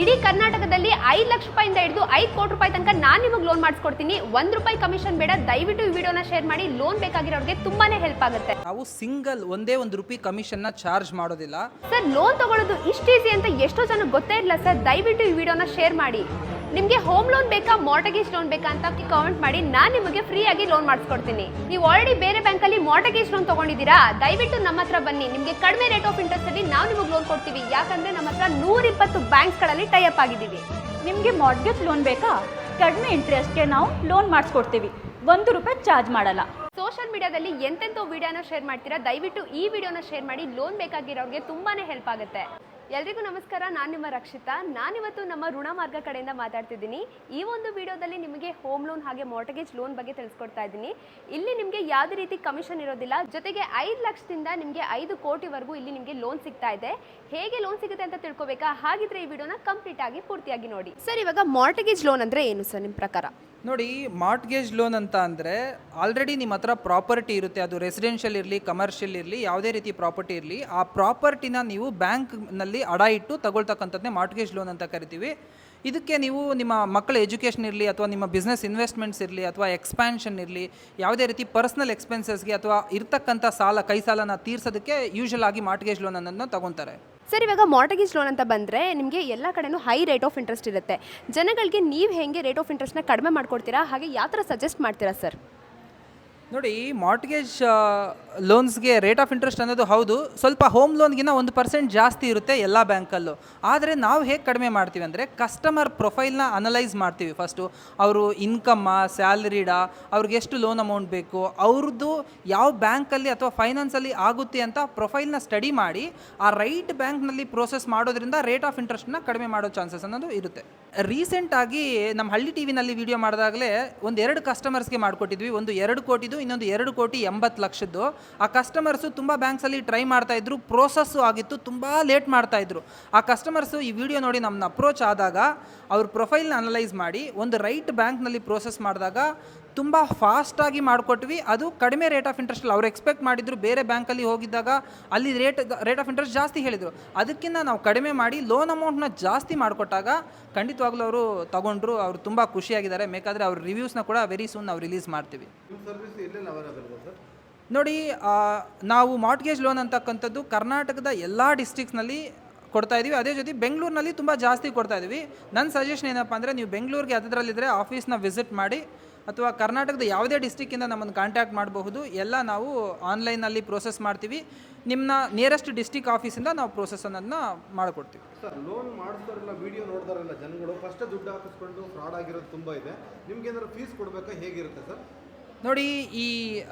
ಇಡೀ ಕರ್ನಾಟಕದಲ್ಲಿ 5 ಲಕ್ಷ ರೂಪಾಯಿಂದ ಹಿಡಿದು 5 ಕೋಟಿ ರೂಪಾಯಿ ತನಕ ನಾನು ನಿಮಗೆ ಲೋನ್ ಮಾಡಿಸ್ಕೊಡ್ತೀನಿ. 1 ರೂಪಾಯಿ ಕಮಿಷನ್ ಬೇಡ. ದಯವಿಟ್ಟು ಈ ವಿಡಿಯೋನ ಶೇರ್ ಮಾಡಿ. ಲೋನ್ ಬೇಕಾಗಿರೋರಿಗೆ ತುಂಬಾನೇ ಹೆಲ್ಪ್ ಆಗುತ್ತೆ. ನಾವು ಸಿಂಗಲ್ ಒಂದೇ 1 ರೂಪಾಯಿ ಕಮಿಷನ್ ನ ಚಾರ್ಜ್ ಮಾಡೋದಿಲ್ಲ ಸರ್. ಲೋನ್ ತಗೊಳ್ಳೋದು ಇಷ್ಟು ಈಸಿ ಅಂತ ಎಷ್ಟೋ ಜನ ಗೊತ್ತೇ ಇಲ್ಲ ಸರ್. ದಯವಿಟ್ಟು ಈ ವಿಡಿಯೋನ ಶೇರ್ ಮಾಡಿ. ನಿಮಗೆ ಹೋಮ್ ಲೋನ್ ಬೇಕಾ, ಮಾರ್ಟಗೇಜ್ ಲೋನ್ ಬೇಕಾ ಅಂತ ಕಾಮೆಂಟ್ ಮಾಡಿ. ನಾನು ನಿಮಗೆ ಫ್ರೀ ಆಗಿ ಲೋನ್ ಮಾಡಿಸ್ಕೊಡ್ತೀನಿ. ನೀವು ಆಲ್ರೆಡಿ ಬೇರೆ ಬ್ಯಾಂಕಲ್ಲಿ ಮಾರ್ಟಗೇಜ್ ಲೋನ್ ತಗೊಂಡಿದ್ದೀರಾ, ದಯವಿಟ್ಟು ನಮ್ಮ ಹತ್ರ ಬನ್ನಿ. ನಿಮಗೆ ಕಡಿಮೆ ರೇಟ್ ಆಫ್ ಇಂಟ್ರೆಸ್ಟ್ ಅಲ್ಲಿ ನಾವು ನಿಮಗೆ ಲೋನ್ ಕೊಡ್ತೀವಿ. ಯಾಕಂದ್ರೆ ನಮ್ಮ ಹತ್ರ 120 ಬ್ಯಾಂಕ್ಸ್ಗಳಲ್ಲಿ ಟೈ ಅಪ್ ಆಗಿದ್ದೀವಿ. ನಿಮಗೆ ಮಾರ್ಟ್ಗೇಜ್ ಲೋನ್ ಬೇಕಾ? ಕಡಿಮೆ ಇಂಟ್ರೆಸ್ಟ್ಗೆ ನಾವು ಲೋನ್ ಮಾಡಿಸ್ಕೊಡ್ತೀವಿ. 1 ರೂಪಾಯಿ ಚಾರ್ಜ್ ಮಾಡಲ್ಲ. ಸೋಷಿಯಲ್ ಮೀಡಿಯಾದಲ್ಲಿ ಎಂತೆಂಥ ವಿಡಿಯೋನ ಶೇರ್ ಮಾಡ್ತೀರಾ, ದಯವಿಟ್ಟು ಈ ವಿಡಿಯೋನ ಶೇರ್ ಮಾಡಿ. ಲೋನ್ ಬೇಕಾಗಿರೋರಿಗೆ ತುಂಬಾನೇ ಹೆಲ್ಪ್ ಆಗುತ್ತೆ. ಎಲ್ರಿಗೂ ನಮಸ್ಕಾರ. ನಾನು ನಿಮ್ಮ ರಕ್ಷಿತಾ. ನಾನಿವತ್ತು ನಮ್ಮ ಋಣಮಾರ್ಗ ಕಡೆಯಿಂದ ಮಾತಾಡ್ತಿದ್ದೀನಿ. ಈ ಒಂದು ವಿಡಿಯೋದಲ್ಲಿ ನಿಮಗೆ ಹೋಮ್ ಲೋನ್ ಹಾಗೆ ಮಾರ್ಟಗೇಜ್ ಲೋನ್ ಬಗ್ಗೆ ತಿಳಿಸ್ಕೊಡ್ತಾ ಇದ್ದೀನಿ. ಇಲ್ಲಿ ನಿಮಗೆ ಯಾವುದೇ ರೀತಿ ಕಮಿಷನ್ ಇರೋದಿಲ್ಲ. ಜೊತೆಗೆ 5 ಲಕ್ಷದಿಂದ ನಿಮಗೆ 5 ಕೋಟಿವರೆಗೂ ಇಲ್ಲಿ ನಿಮಗೆ ಲೋನ್ ಸಿಗ್ತಾ ಇದೆ. ಹೇಗೆ ಲೋನ್ ಸಿಗುತ್ತೆ ಅಂತ ತಿಳ್ಕೊಬೇಕಾ? ಹಾಗಿದ್ರೆ ಈ ವಿಡಿಯೋನ ಕಂಪ್ಲೀಟ್ ಆಗಿ ಪೂರ್ತಿಯಾಗಿ ನೋಡಿ. ಸರ್, ಇವಾಗ ಮಾರ್ಟಗೇಜ್ ಲೋನ್ ಅಂದ್ರೆ ಏನು ಸರ್ ನಿಮ್ಮ ಪ್ರಕಾರ? ನೋಡಿ, ಮಾರ್ಟ್ಗೇಜ್ ಲೋನ್ ಅಂತ ಅಂದರೆ ಆಲ್ರೆಡಿ ನಿಮ್ಮ ಹತ್ರ ಪ್ರಾಪರ್ಟಿ ಇರುತ್ತೆ. ಅದು ರೆಸಿಡೆನ್ಷಿಯಲ್ ಇರಲಿ, ಕಮರ್ಷಿಯಲ್ ಇರಲಿ, ಯಾವುದೇ ರೀತಿ ಪ್ರಾಪರ್ಟಿ ಇರಲಿ, ಆ ಪ್ರಾಪರ್ಟಿನ ನೀವು ಬ್ಯಾಂಕ್ನಲ್ಲಿ ಅಡ ಇಟ್ಟು ತಗೊಳ್ತಕ್ಕಂಥದ್ದೇ ಮಾರ್ಟ್ಗೇಜ್ ಲೋನ್ ಅಂತ ಕರಿತೀವಿ. ಇದಕ್ಕೆ ನೀವು ನಿಮ್ಮ ಮಕ್ಕಳ ಎಜುಕೇಷನ್ ಇರಲಿ, ಅಥವಾ ನಿಮ್ಮ ಬಿಸ್ನೆಸ್ ಇನ್ವೆಸ್ಟ್ಮೆಂಟ್ಸ್ ಇರಲಿ, ಅಥವಾ ಎಕ್ಸ್ಪ್ಯಾನ್ಷನ್ ಇರಲಿ, ಯಾವುದೇ ರೀತಿ ಪರ್ಸ್ನಲ್ ಎಕ್ಸ್ಪೆನ್ಸಸ್ಗೆ ಅಥವಾ ಇರ್ತಕ್ಕಂಥ ಕೈ ಸಾಲನ ತೀರ್ಸೋದಕ್ಕೆ ಯೂಶಲ್ ಆಗಿ ಮಾರ್ಟ್ಗೇಜ್ ಲೋನ್ ಅನ್ನೋದನ್ನ ತಗೊತಾರೆ. ಸರ್, ಇವಾಗ ಮಾರ್ಟಗೇಜ್ ಲೋನ್ ಅಂತ ಬಂದರೆ ನಿಮಗೆ ಎಲ್ಲ ಕಡೆನೂ ಹೈ ರೇಟ್ ಆಫ್ ಇಂಟ್ರೆಸ್ಟ್ ಇರುತ್ತೆ. ಜನಗಳಿಗೆ ನೀವು ಹೇಗೆ ರೇಟ್ ಆಫ್ ಇಂಟ್ರೆಸ್ಟ್ನ ಕಡಿಮೆ ಮಾಡ್ಕೊಡ್ತೀರಾ, ಹಾಗೆ ಯಾವ ಥರ ಸಜೆಸ್ಟ್ ಮಾಡ್ತೀರಾ ಸರ್? ನೋಡಿ, ಮಾರ್ಟ್ಗೇಜ್ ಲೋನ್ಸ್ಗೆ ರೇಟ್ ಆಫ್ ಇಂಟ್ರೆಸ್ಟ್ ಅನ್ನೋದು ಹೌದು ಸ್ವಲ್ಪ ಹೋಮ್ ಲೋನ್ಗಿನ 1% ಜಾಸ್ತಿ ಇರುತ್ತೆ ಎಲ್ಲ ಬ್ಯಾಂಕಲ್ಲೂ. ಆದರೆ ನಾವು ಹೇಗೆ ಕಡಿಮೆ ಮಾಡ್ತೀವಿ ಅಂದರೆ ಕಸ್ಟಮರ್ ಪ್ರೊಫೈಲ್ನ ಅನಲೈಸ್ ಮಾಡ್ತೀವಿ. ಫಸ್ಟು ಅವರು ಇನ್ಕಮ್ಮ, ಸ್ಯಾಲರಿಡಾ, ಅವ್ರಿಗೆ ಎಷ್ಟು ಲೋನ್ ಅಮೌಂಟ್ ಬೇಕು, ಅವ್ರದ್ದು ಯಾವ ಬ್ಯಾಂಕಲ್ಲಿ ಅಥವಾ ಫೈನಾನ್ಸಲ್ಲಿ ಆಗುತ್ತೆ ಅಂತ ಪ್ರೊಫೈಲ್ನ ಸ್ಟಡಿ ಮಾಡಿ ಆ ರೈಟ್ ಬ್ಯಾಂಕ್ನಲ್ಲಿ ಪ್ರೋಸೆಸ್ ಮಾಡೋದ್ರಿಂದ ರೇಟ್ ಆಫ್ ಇಂಟ್ರೆಸ್ಟ್ನ ಕಡಿಮೆ ಮಾಡೋ ಚಾನ್ಸಸ್ ಅನ್ನೋದು ಇರುತ್ತೆ. ರೀಸೆಂಟಾಗಿ ನಮ್ಮ ಹಳ್ಳಿ ಟಿ ವಿನಲ್ಲಿ ವಿಡಿಯೋ ಮಾಡಿದಾಗಲೇ 2 ಕಸ್ಟಮರ್ಸ್ಗೆ ಮಾಡಿಕೊಟ್ಟಿದ್ವಿ. ಒಂದು 2 ಕೋಟಿದು, ಇನ್ನೊಂದು 2,80,00,000. ಆ ಕಸ್ಟಮರ್ಸು ತುಂಬ ಬ್ಯಾಂಕ್ಸಲ್ಲಿ ಟ್ರೈ ಮಾಡ್ತಾಯಿದ್ರು, ಪ್ರೋಸೆಸ್ಸು ಆಗಿತ್ತು, ತುಂಬ ಲೇಟ್ ಮಾಡ್ತಾಯಿದ್ರು. ಆ ಕಸ್ಟಮರ್ಸು ಈ ವಿಡಿಯೋ ನೋಡಿ ನಮ್ಮನ್ನ ಅಪ್ರೋಚ್ ಆದಾಗ ಅವ್ರ ಪ್ರೊಫೈಲ್ನ ಅನಲೈಸ್ ಮಾಡಿ ಒಂದು ರೈಟ್ ಬ್ಯಾಂಕ್ನಲ್ಲಿ ಪ್ರೋಸೆಸ್ ಮಾಡಿದಾಗ ತುಂಬ ಫಾಸ್ಟಾಗಿ ಮಾಡಿಕೊಟ್ವಿ. ಅದು ಕಡಿಮೆ ರೇಟ್ ಆಫ್ ಇಂಟ್ರೆಸ್ಟಲ್ಲಿ ಅವ್ರು ಎಕ್ಸ್ಪೆಕ್ಟ್ ಮಾಡಿದ್ರು. ಬೇರೆ ಬ್ಯಾಂಕಲ್ಲಿ ಹೋಗಿದ್ದಾಗ ಅಲ್ಲಿ ರೇಟ್ ಆಫ್ ಇಂಟ್ರೆಸ್ಟ್ ಜಾಸ್ತಿ ಹೇಳಿದರು. ಅದಕ್ಕಿಂತ ನಾವು ಕಡಿಮೆ ಮಾಡಿ ಲೋನ್ ಅಮೌಂಟ್ನ ಜಾಸ್ತಿ ಮಾಡಿಕೊಟ್ಟಾಗ ಖಂಡಿತವಾಗ್ಲೂ ಅವರು ತಗೊಂಡ್ರು. ಅವರು ತುಂಬ ಖುಷಿಯಾಗಿದ್ದಾರೆ. ಬೇಕಾದರೆ ಅವ್ರ ರಿವ್ಯೂಸ್ನ ಕೂಡ ವೆರಿ ಸೂನ್ ನಾವು ರಿಲೀಸ್ ಮಾಡ್ತೀವಿ. ನೋಡಿ, ನಾವು ಮಾರ್ಟ್ಗೇಜ್ ಲೋನ್ ಅಂತಕ್ಕಂಥದ್ದು ಕರ್ನಾಟಕದ ಎಲ್ಲ ಡಿಸ್ಟ್ರಿಕ್ಸ್ನಲ್ಲಿ ಕೊಡ್ತಾ ಇದ್ದೀವಿ. ಅದೇ ಜೊತೆ ಬೆಂಗಳೂರಿನಲ್ಲಿ ತುಂಬ ಜಾಸ್ತಿ ಕೊಡ್ತಾ ಇದ್ದೀವಿ. ನನ್ನ ಸಜೆಷನ್ ಏನಪ್ಪ ಅಂದರೆ, ನೀವು ಬೆಂಗಳೂರಿಗೆ ಅದರಲ್ಲಿದ್ದರೆ ಆಫೀಸ್ನ ವಿಸಿಟ್ ಮಾಡಿ, ಅಥವಾ ಕರ್ನಾಟಕದ ಯಾವುದೇ ಡಿಸ್ಟ್ರಿಕ್ಕಿಂದ ನಮ್ಮನ್ನು ಕಾಂಟ್ಯಾಕ್ಟ್ ಮಾಡಬಹುದು. ಎಲ್ಲ ನಾವು ಆನ್ಲೈನಲ್ಲಿ ಪ್ರೋಸೆಸ್ ಮಾಡ್ತೀವಿ. ನಿಮ್ಮ ನಿಯರೆಸ್ಟ್ ಡಿಸ್ಟ್ರಿಕ್ಟ್ ಆಫೀಸಿಂದ ನಾವು ಪ್ರೋಸೆಸ್ ಅನ್ನೋದನ್ನ ಮಾಡಿಕೊಡ್ತೀವಿ. ಸರ್, ಲೋನ್ ಮಾಡಿಸ್ತಾರಲ್ಲ, ವಿಡಿಯೋ ನೋಡ್ತಾರಲ್ಲ ಜನಗಳು, ಫಸ್ಟ್ ದುಡ್ಡು ಹಾಕಿಸ್ಕೊಂಡು ಫ್ರಾಡ್ ಆಗಿರೋದು ತುಂಬ ಇದೆ. ನಿಮ್ಗೆ ಏನಾದ್ರು ಫೀಸ್ ಕೊಡಬೇಕಾ, ಹೇಗಿರುತ್ತೆ ಸರ್? ನೋಡಿ, ಈ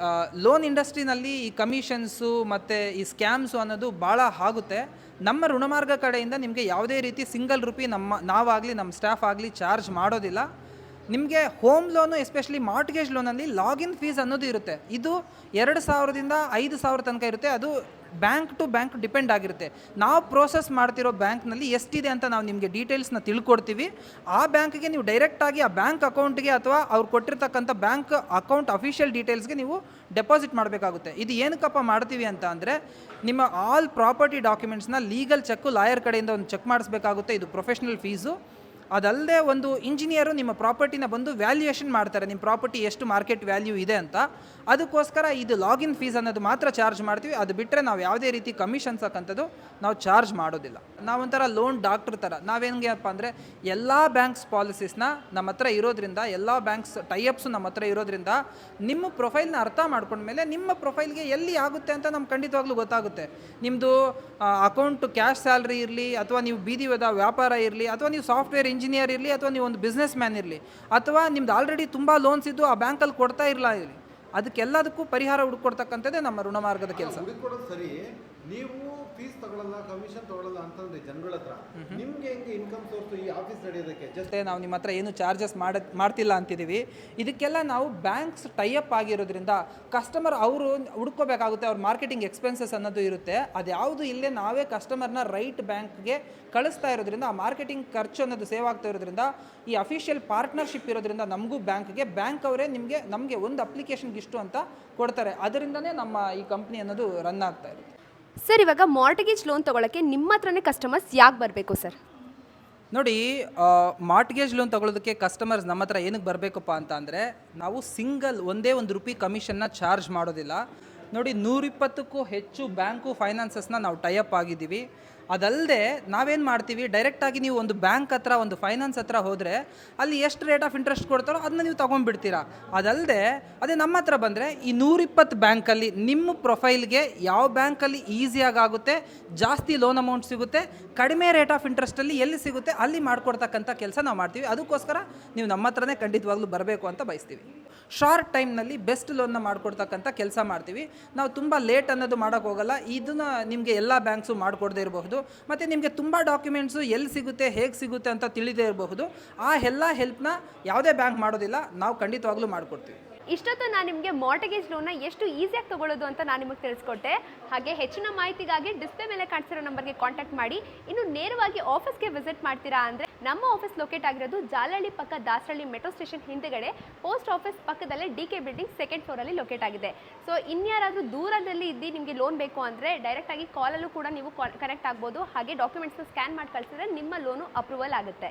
ಲೋನ್ ಇಂಡಸ್ಟ್ರಿನಲ್ಲಿ ಈ ಕಮಿಷನ್ಸು ಮತ್ತು ಈ ಸ್ಕ್ಯಾಮ್ಸು ಅನ್ನೋದು ಭಾಳ ಆಗುತ್ತೆ. ನಮ್ಮ ಋಣಮಾರ್ಗ ಕಡೆಯಿಂದ ನಿಮಗೆ ಯಾವುದೇ ರೀತಿ ಸಿಂಗಲ್ ರೂಪಿ ನಾವಾಗಲಿ ನಮ್ಮ ಸ್ಟಾಫ್ ಆಗಲಿ ಚಾರ್ಜ್ ಮಾಡೋದಿಲ್ಲ. ನಿಮಗೆ ಹೋಮ್ ಲೋನು, ಎಸ್ಪೆಷಲಿ ಮಾರ್ಟ್ಗೇಜ್ ಲೋನಲ್ಲಿ ಲಾಗಿನ್ ಫೀಸ್ ಅನ್ನೋದು ಇರುತ್ತೆ. ಇದು 2,000ದಿಂದ 5,000 ತನಕ ಇರುತ್ತೆ. ಅದು ಬ್ಯಾಂಕ್ ಟು ಬ್ಯಾಂಕ್ ಡಿಪೆಂಡ್ ಆಗಿರುತ್ತೆ. ನಾವು ಪ್ರೋಸೆಸ್ ಮಾಡ್ತಿರೋ ಬ್ಯಾಂಕ್ನಲ್ಲಿ ಎಷ್ಟಿದೆ ಅಂತ ನಾವು ನಿಮಗೆ ಡೀಟೇಲ್ಸ್ನ ತಿಳ್ಕೊಡ್ತೀವಿ. ಆ ಬ್ಯಾಂಕ್ಗೆ ನೀವು ಡೈರೆಕ್ಟಾಗಿ ಆ ಬ್ಯಾಂಕ್ ಅಕೌಂಟ್ಗೆ ಅಥವಾ ಅವ್ರು ಕೊಟ್ಟಿರ್ತಕ್ಕಂಥ ಬ್ಯಾಂಕ್ ಅಕೌಂಟ್ ಅಫಿಷಿಯಲ್ ಡೀಟೇಲ್ಸ್ಗೆ ನೀವು ಡೆಪಾಸಿಟ್ ಮಾಡಬೇಕಾಗುತ್ತೆ. ಇದು ಏನಕ್ಕಪ್ಪ ಮಾಡ್ತೀವಿ ಅಂತ ಅಂದರೆ, ನಿಮ್ಮ ಆಲ್ ಪ್ರಾಪರ್ಟಿ ಡಾಕ್ಯುಮೆಂಟ್ಸ್ನ ಲೀಗಲ್ ಚೆಕ್ಕು ಲಾಯರ್ ಕಡೆಯಿಂದ ಒಂದು ಚೆಕ್ ಮಾಡಿಸ್ಬೇಕಾಗುತ್ತೆ. ಇದು ಪ್ರೊಫೆಷ್ನಲ್ ಫೀಸು. ಅದಲ್ಲದೆ ಒಂದು ಇಂಜಿನಿಯರು ನಿಮ್ಮ ಪ್ರಾಪರ್ಟಿನ ಬಂದು ವ್ಯಾಲ್ಯೂಯೇಷನ್ ಮಾಡ್ತಾರೆ, ನಿಮ್ಮ ಪ್ರಾಪರ್ಟಿ ಎಷ್ಟು ಮಾರ್ಕೆಟ್ ವ್ಯಾಲ್ಯೂ ಇದೆ ಅಂತ. ಅದಕ್ಕೋಸ್ಕರ ಇದು ಲಾಗಿನ್ ಫೀಸ್ ಅನ್ನೋದು ಮಾತ್ರ ಚಾರ್ಜ್ ಮಾಡ್ತೀವಿ. ಅದು ಬಿಟ್ಟರೆ ನಾವು ಯಾವುದೇ ರೀತಿ ಕಮಿಷನ್ಸ್ ಹಾಕಂಥದ್ದು ನಾವು ಚಾರ್ಜ್ ಮಾಡೋದಿಲ್ಲ. ನಾವೊಂಥರ ಲೋನ್ ಡಾಕ್ಟ್ರ್ ಥರ. ನಾವೇನಿಗೆಪ್ಪ ಅಂದರೆ, ಎಲ್ಲ ಬ್ಯಾಂಕ್ಸ್ ಪಾಲಿಸೀಸ್ನ ನಮ್ಮ ಹತ್ರ ಇರೋದ್ರಿಂದ, ಎಲ್ಲ ಬ್ಯಾಂಕ್ಸ್ ಟೈಅಪ್ಸು ನಮ್ಮ ಹತ್ರ ಇರೋದ್ರಿಂದ, ನಿಮ್ಮ ಪ್ರೊಫೈಲ್ನ ಅರ್ಥ ಮಾಡ್ಕೊಂಡ್ಮೇಲೆ ನಿಮ್ಮ ಪ್ರೊಫೈಲ್ಗೆ ಎಲ್ಲಿ ಆಗುತ್ತೆ ಅಂತ ನಮ್ಗೆ ಖಂಡಿತವಾಗ್ಲೂ ಗೊತ್ತಾಗುತ್ತೆ. ನಿಮ್ಮದು ಅಕೌಂಟು ಕ್ಯಾಶ್ ಸ್ಯಾಲ್ರಿ ಇರಲಿ, ಅಥವಾ ನೀವು ಬೀದಿವದ ವ್ಯಾಪಾರ ಇರಲಿ, ಅಥವಾ ನೀವು ಸಾಫ್ಟ್ವೇರ್ ಇಂಜಿನಿಯರ್ ಇರಲಿ, ಅಥವಾ ನೀವು ಒಂದು ಬಿಸ್ನೆಸ್ ಮ್ಯಾನ್ ಇರಲಿ, ಅಥವಾ ನಿಮ್ದು ಆಲ್ರೆಡಿ ತುಂಬ ಲೋನ್ಸ್ ಇದ್ದು ಆ ಬ್ಯಾಂಕಲ್ಲಿ ಕೊಡ್ತಾ ಇರಲ್ಲ ಇರಲಿ, ಅದಕ್ಕೆಲ್ಲದಕ್ಕೂ ಪರಿಹಾರ ಹುಡುಕೊಡ್ತಕ್ಕಂಥದ್ದೇ ನಮ್ಮ ಋಣಮಾರ್ಗದ ಕೆಲಸ. ಹುಡುಕೊಡೋದು ಸರಿ, ನೀವು ಫೀಸ್ ತಗೊಳ್ಳಲ್ಲ, ಕಮಿಷನ್ ತಗೊಳ್ಳಲ್ಲ ಅಂತಂದ್ರೆ ಜನಗಳ ಹತ್ರ ನಿಮ್ಗೆ ಹೆಂಗೆ ಇನ್ಕಮ್ ಸೋರ್ಸ್ ಈ ಆಫೀಸ್ ನಡೆಯೋದಕ್ಕೆ? ಜಸ್ಟ್ ನಾವು ನಿಮ್ಮ ಹತ್ರ ಏನು ಚಾರ್ಜಸ್ ಮಾಡ್ತಿಲ್ಲ ಅಂತಿದ್ದೀವಿ. ಇದಕ್ಕೆಲ್ಲ ನಾವು ಬ್ಯಾಂಕ್ಸ್ ಟೈಅಪ್ ಆಗಿರೋದ್ರಿಂದ ಕಸ್ಟಮರ್ ಅವರು ಹುಡ್ಕೋಬೇಕಾಗುತ್ತೆ. ಅವ್ರ ಮಾರ್ಕೆಟಿಂಗ್ ಎಕ್ಸ್ಪೆನ್ಸಸ್ ಅನ್ನೋದು ಇರುತ್ತೆ. ಅದು ಯಾವುದು ಇಲ್ಲೇ ನಾವೇ ಕಸ್ಟಮರ್ನ ರೈಟ್ ಬ್ಯಾಂಕ್ಗೆ ಕಳಿಸ್ತಾ ಇರೋದ್ರಿಂದ ಆ ಮಾರ್ಕೆಟಿಂಗ್ ಖರ್ಚು ಅನ್ನೋದು ಸೇವ್ ಆಗ್ತಾ ಇರೋದ್ರಿಂದ, ಈ ಅಫಿಷಿಯಲ್ ಪಾರ್ಟ್ನರ್ಶಿಪ್ ಇರೋದ್ರಿಂದ ನಮಗೂ ಬ್ಯಾಂಕ್ ಅವರೇ ನಮಗೆ ಒಂದು ಅಪ್ಲಿಕೇಶನ್ಗೆ ಇಷ್ಟು ಅಂತ ಕೊಡ್ತಾರೆ. ಅದರಿಂದನೇ ನಮ್ಮ ಈ ಕಂಪ್ನಿ ಅನ್ನೋದು ರನ್ ಆಗ್ತಾ ಇರುತ್ತೆ. ಸರ್, ಇವಾಗ ಮಾರ್ಟಗೇಜ್ ಲೋನ್ ತೊಗೊಳಕ್ಕೆ ನಿಮ್ಮ ಹತ್ರನೇ ಕಸ್ಟಮರ್ಸ್ ಯಾಕೆ ಬರಬೇಕು ಸರ್? ನೋಡಿ, ಮಾರ್ಟ್ಗೇಜ್ ಲೋನ್ ತಗೊಳ್ಳೋದಕ್ಕೆ ಕಸ್ಟಮರ್ಸ್ ನಮ್ಮ ಹತ್ರ ಏನಕ್ಕೆ ಬರಬೇಕಪ್ಪ ಅಂತ ಅಂದರೆ, ನಾವು ಒಂದೇ ಒಂದು ರೂಪಾಯಿ ಕಮಿಷನ್ನ ಚಾರ್ಜ್ ಮಾಡೋದಿಲ್ಲ. ನೋಡಿ, 120ಕ್ಕೂ ಹೆಚ್ಚು ಬ್ಯಾಂಕು ಫೈನಾನ್ಸಸ್ನ ನಾವು ಟೈಅಪ್ ಆಗಿದ್ದೀವಿ. ಅದಲ್ಲದೆ ನಾವೇನು ಮಾಡ್ತೀವಿ, ಡೈರೆಕ್ಟಾಗಿ ನೀವು ಒಂದು ಬ್ಯಾಂಕ್ ಹತ್ರ, ಒಂದು ಫೈನಾನ್ಸ್ ಹತ್ರ ಹೋದರೆ ಅಲ್ಲಿ ಎಷ್ಟು ರೇಟ್ ಆಫ್ ಇಂಟ್ರೆಸ್ಟ್ ಕೊಡ್ತಾರೋ ಅದನ್ನ ನೀವು ತೊಗೊಂಡ್ಬಿಡ್ತೀರಾ. ಅದಲ್ಲದೆ ಅದೇ ನಮ್ಮ ಹತ್ರ ಬಂದರೆ ಈ 120 ಬ್ಯಾಂಕಲ್ಲಿ ನಿಮ್ಮ ಪ್ರೊಫೈಲ್ಗೆ ಯಾವ ಬ್ಯಾಂಕಲ್ಲಿ ಈಸಿಯಾಗಿ ಆಗುತ್ತೆ, ಜಾಸ್ತಿ ಲೋನ್ ಅಮೌಂಟ್ ಸಿಗುತ್ತೆ, ಕಡಿಮೆ ರೇಟ್ ಆಫ್ ಇಂಟ್ರೆಸ್ಟಲ್ಲಿ ಎಲ್ಲಿ ಸಿಗುತ್ತೆ ಅಲ್ಲಿ ಮಾಡಿಕೊಡ್ತಕ್ಕಂಥ ಕೆಲಸ ನಾವು ಮಾಡ್ತೀವಿ. ಅದಕ್ಕೋಸ್ಕರ ನೀವು ನಮ್ಮ ಹತ್ರನೇ ಖಂಡಿತವಾಗ್ಲೂ ಬರಬೇಕು ಅಂತ ಬಯಸ್ತೀವಿ. ಶಾರ್ಟ್ ಟೈಮ್ನಲ್ಲಿ ಬೆಸ್ಟ್ ಲೋನ್ನ ಮಾಡಿಕೊಡ್ತಕ್ಕಂಥ ಕೆಲಸ ಮಾಡ್ತೀವಿ. ನಾವು ತುಂಬ ಲೇಟ್ ಅನ್ನೋದು ಮಾಡೋಕ್ಕೆ ಹೋಗಲ್ಲ. ಇದನ್ನು ನಿಮಗೆ ಎಲ್ಲ ಬ್ಯಾಂಕ್ಸು ಮಾಡಿಕೊಡದೇ ಇರಬಹುದು, ಮತ್ತು ನಿಮಗೆ ತುಂಬ ಡಾಕ್ಯುಮೆಂಟ್ಸು ಎಲ್ಲಿ ಸಿಗುತ್ತೆ, ಹೇಗೆ ಸಿಗುತ್ತೆ ಅಂತ ತಿಳಿದೇ ಇರಬಹುದು. ಆ ಎಲ್ಲ ಹೆಲ್ಪ್ನ ಯಾವುದೇ ಬ್ಯಾಂಕ್ ಮಾಡೋದಿಲ್ಲ, ನಾವು ಖಂಡಿತವಾಗ್ಲೂ ಮಾಡಿಕೊಡ್ತೀವಿ. ಇಷ್ಟೊತ್ತು ನಾನು ನಿಮಗೆ ಮಾರ್ಟ್ಗೇಜ್ ಲೋನ್ನ ಎಷ್ಟು ಈಸಿಯಾಗಿ ತಗೊಳ್ಳೋದು ಅಂತ ನಾನು ನಿಮಗೆ ತಿಳಿಸ್ಕೊಟ್ಟೆ. ಹಾಗೆ ಹೆಚ್ಚಿನ ಮಾಹಿತಿಗಾಗಿ ಡಿಸ್ಪ್ಲೇ ಮೇಲೆ ಕಾಣಿಸಿರೋ ನಂಬರ್ಗೆ ಕಾಂಟ್ಯಾಕ್ಟ್ ಮಾಡಿ. ಇನ್ನು ನೇರವಾಗಿ ಆಫೀಸ್ಗೆ ವಿಸಿಟ್ ಮಾಡ್ತೀರಾ ಅಂದರೆ ನಮ್ಮ ಆಫೀಸ್ ಲೊಕೇಟ್ ಆಗಿರೋದು ಜಾಲಹಳ್ಳಿ ಪಕ್ಕ ದಾಸರಳ್ಳಿ ಮೆಟ್ರೋ ಸ್ಟೇಷನ್ ಹಿಂದೆಗಡೆ ಪೋಸ್ಟ್ ಆಫೀಸ್ ಪಕ್ಕದಲ್ಲೇ DK ಬಿಲ್ಡಿಂಗ್ 2nd ಫ್ಲೋರಲ್ಲಿ ಲೊಕೇಟ್ ಆಗಿದೆ. ಸೊ ಇನ್ಯಾರಾದರೂ ದೂರದಲ್ಲಿ ಇದ್ದು ನಿಮಗೆ ಲೋನ್ ಬೇಕು ಅಂದರೆ ಡೈರೆಕ್ಟಾಗಿ ಕಾಲಲ್ಲೂ ಕೂಡ ನೀವು ಕನೆಕ್ಟ್ ಆಗ್ಬೋದು. ಹಾಗೆ ಡಾಕ್ಯುಮೆಂಟ್ಸ್ನ ಸ್ಕ್ಯಾನ್ ಮಾಡಿ ಕಳಿಸಿದ್ರೆ ನಿಮ್ಮ ಲೋನು ಅಪ್ರೂವಲ್ ಆಗುತ್ತೆ.